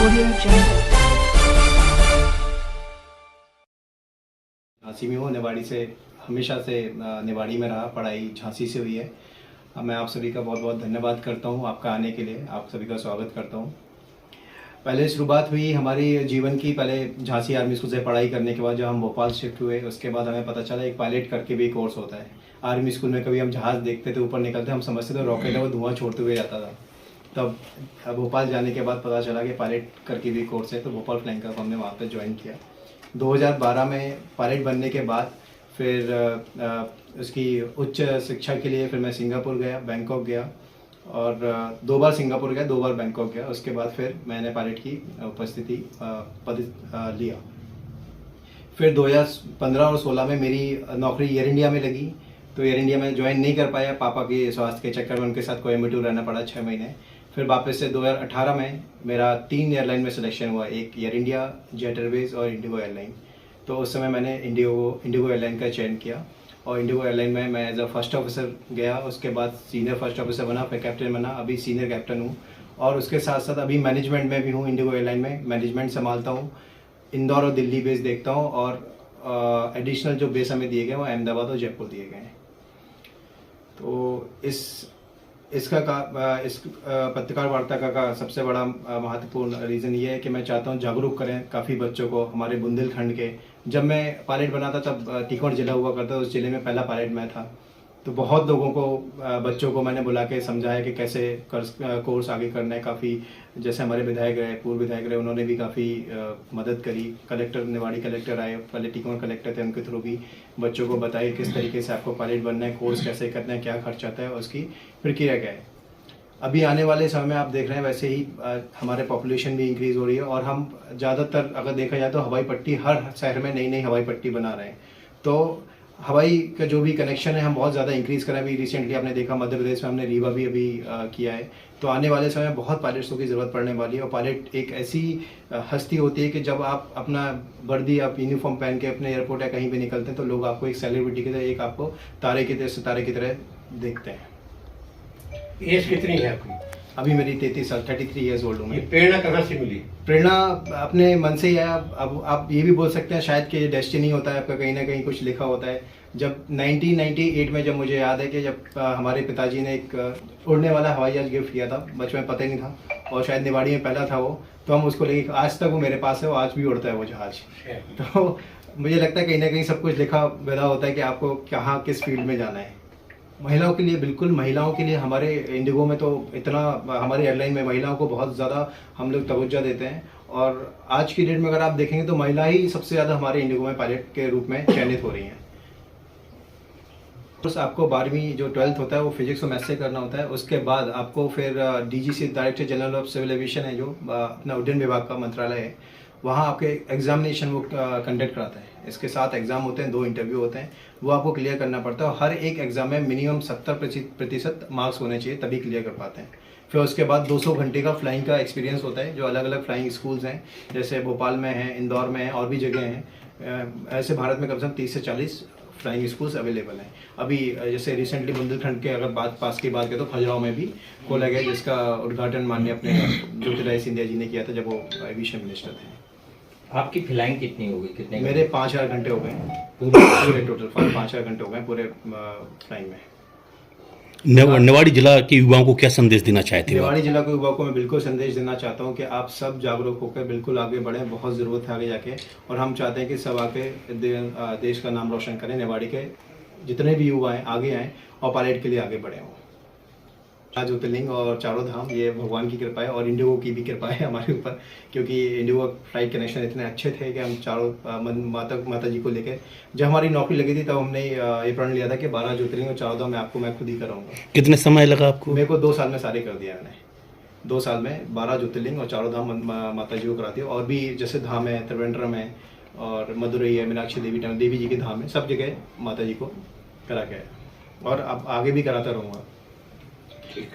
झांसी में हूँ, निवाड़ी से हमेशा से निवाड़ी में रहा, पढ़ाई झांसी से हुई है। मैं आप सभी का बहुत बहुत धन्यवाद करता हूँ आपका आने के लिए, आप सभी का स्वागत करता हूँ। पहले शुरुआत हुई हमारी जीवन की, पहले झांसी आर्मी स्कूल से पढ़ाई करने के बाद जब हम भोपाल शिफ्ट हुए उसके बाद हमें पता चला एक पायलट करके भी कोर्स होता है। आर्मी स्कूल में कभी हम जहाज़ देखते थे ऊपर निकलते, हम समझते थे रॉकेट है, वो धुआं छोड़ते हुए जाता था। तब भोपाल जाने के बाद पता चला कि पायलट करके भी कोर्स है, तो भोपाल फ्लाइंग क्लब हमने वहाँ पर ज्वाइन किया। 2012 में पायलट बनने के बाद फिर उसकी उच्च शिक्षा के लिए फिर मैं सिंगापुर गया, बैंकॉक गया और 2 बार सिंगापुर गया, 2 बार बैंकॉक गया। उसके बाद फिर मैंने पायलट की उपस्थिति पद लिया। फिर 2015 और 16 में मेरी नौकरी एयर इंडिया में लगी, तो एयर इंडिया में ज्वाइन नहीं कर पाया, पापा के स्वास्थ्य के चक्कर में उनके साथ कोयम्बटूर रहना पड़ा 6 महीने। फिर वापस से 2018 में मेरा 3 एयरलाइन में सिलेक्शन हुआ, एक एयर इंडिया, जेट एयरवेज और इंडिगो एयरलाइन। तो उस समय मैंने इंडिगो एयरलाइन का चयन किया और इंडिगो एयरलाइन में मैं एज अ फर्स्ट ऑफिसर गया, उसके बाद सीनियर फर्स्ट ऑफिसर बना, फिर कैप्टन बना, अभी सीनियर कैप्टन हूँ। और उसके साथ साथ अभी मैनेजमेंट में भी हूँ, इंडिगो एयरलाइन में मैनेजमेंट संभालता हूँ। इंदौर और दिल्ली बेस देखता हूँ और एडिशनल जो बेस हमें दिए गए वो अहमदाबाद और जयपुर दिए गए हैं। तो इस पत्रकार वार्ता का सबसे बड़ा महत्वपूर्ण रीज़न ये है कि मैं चाहता हूँ जागरूक करें काफ़ी बच्चों को हमारे बुंदेलखंड के। जब मैं पायलट बना था तब टीकमगढ़ जिला हुआ करता, उस जिले में पहला पायलट मैं था। तो बहुत लोगों को, बच्चों को मैंने बुला के समझाया कि कैसे कोर्स आगे करना है। काफ़ी जैसे हमारे विधायक रहे, पूर्व विधायक रहे, उन्होंने भी काफ़ी मदद करी। कलेक्टर, निवाड़ी कलेक्टर आए, पहले टीकमगढ़ कलेक्टर थे, उनके थ्रू भी बच्चों को बताइए किस तरीके से आपको पायलट बनना है, कोर्स कैसे करना है, क्या खर्च आता है, उसकी प्रक्रिया क्या है। अभी आने वाले समय में आप देख रहे हैं वैसे ही हमारे पॉपुलेशन भी इंक्रीज़ हो रही है और हम ज़्यादातर अगर देखा जाए तो हवाई पट्टी, हर शहर में नई नई हवाई पट्टी बना रहे हैं। तो हवाई का जो भी कनेक्शन है हम बहुत ज़्यादा इंक्रीज़ करें। अभी रिसेंटली आपने देखा मध्य प्रदेश में हमने रीवा भी अभी किया है। तो आने वाले समय में बहुत पायलट्सों की ज़रूरत पड़ने वाली है। और पायलट एक ऐसी हस्ती होती है कि जब आप अपना वर्दी, आप यूनिफॉर्म पहन के अपने एयरपोर्ट या कहीं भी निकलते हैं तो लोग आपको एक सेलिब्रिटी की तरह, एक आपको तारे की तरह, सितारे की तरह देखते हैं। एज कितनी है आपकी? अभी मेरी 33 साल, 33 ईयर्स ओल्ड हूँ मैं। प्रेरणा कहाँ से मिली? प्रेरणा अपने मन से ही है। अब आप ये भी बोल सकते हैं शायद कि डेस्टिनी होता है आपका, कहीं ना कहीं कुछ लिखा होता है। जब 1998 में, जब मुझे याद है कि जब हमारे पिताजी ने एक उड़ने वाला हवाई जहाज गिफ्ट किया था, बचपन में पता ही नहीं था और शायद निवाड़ी में पहला था वो, तो हम उसको लेके आज तक वो मेरे पास है, वो आज भी उड़ता है वो जहाज। तो मुझे लगता है कहीं ना कहीं सब कुछ लिखा विधा होता है कि आपको कहाँ किस फील्ड में जाना है। महिलाओं के लिए, बिल्कुल महिलाओं के लिए हमारे इंडिगो में तो इतना, हमारे एयरलाइन में महिलाओं को बहुत ज़्यादा हम लोग तवज्जो देते हैं। और आज की डेट में अगर आप देखेंगे तो महिला ही सबसे ज़्यादा हमारे इंडिगो में पायलट के रूप में चयनित हो रही हैं। बस आपको 12वीं जो 12th होता है वो फिजिक्स और मैथ्स से करना होता है। उसके बाद आपको फिर DGC, director general of civil aviation है, जो अपना उड्डयन विभाग का मंत्रालय है, वहाँ आपके एग्जामिनेशन वो कंडक्ट कराता है। इसके 7 एग्जाम होते हैं, 2 इंटरव्यू होते हैं, वो आपको क्लियर करना पड़ता है। और हर एक एग्जाम में मिनिमम 70% मार्क्स होने चाहिए, तभी क्लियर कर पाते हैं। फिर उसके बाद 200 घंटे का फ्लाइंग का एक्सपीरियंस होता है, जो अलग अलग फ्लाइंग स्कूल्स हैं, जैसे भोपाल में हैं, इंदौर में हैं और भी जगह हैं। ऐसे भारत में कम से कम 30 से 40 फ्लाइंग स्कूल्स अवेलेबल हैं। अभी जैसे रिसेंटली बुंदेलखंड के अगर पास की बात करें तो खजुराहो में भी खोला गया, जिसका उद्घाटन माननीय अपने ज्योतिरादित्य सिंधिया जी ने किया था जब वो एविएशन मिनिस्टर थे। आपकी फ्लाइंग कितनी हो गई? कितने? मेरे 5000 घंटे हो गए पूरे टोटल 5000 घंटे हो गए पूरे फ्लाइंग में। निवाड़ी जिला के युवाओं को क्या संदेश देना चाहते हो? निवाड़ी जिला के युवाओं को मैं बिल्कुल संदेश देना चाहता हूं कि आप सब जागरूक होकर बिल्कुल आगे बढ़ें, बहुत ज़रूरत है आगे जाके। और हम चाहते हैं कि सब आके देश का नाम रोशन करें, निवाड़ी के जितने भी युवा हैं आगे आएँ और पायलट के लिए आगे बढ़ें। ज्योतिर्लिंग और चारों धाम, ये भगवान की कृपा है और इंडिगो की भी कृपा है हमारे ऊपर, क्योंकि इंडिगो फ्लाइट कनेक्शन इतने अच्छे थे कि हम चारों माता जी को लेकर, जब हमारी नौकरी लगी थी तब हमने ये प्रण लिया था कि 12 ज्योतिर्लिंग और 4 धाम मैं खुद ही कराऊंगा। कितने समय लगा आपको? मेरे को 2 साल में सारे कर दिया मैंने। 2 साल में 12 ज्योतिर्लिंग और 4 धाम माता जी को करा दिया। और भी जैसे धाम है, त्रिवेंद्रम है और मदुरई है, मीनाक्षी देवी जी के धाम है, सब जगह माता जी को करा के और अब आगे भी कराता रहूँगा। ठीक।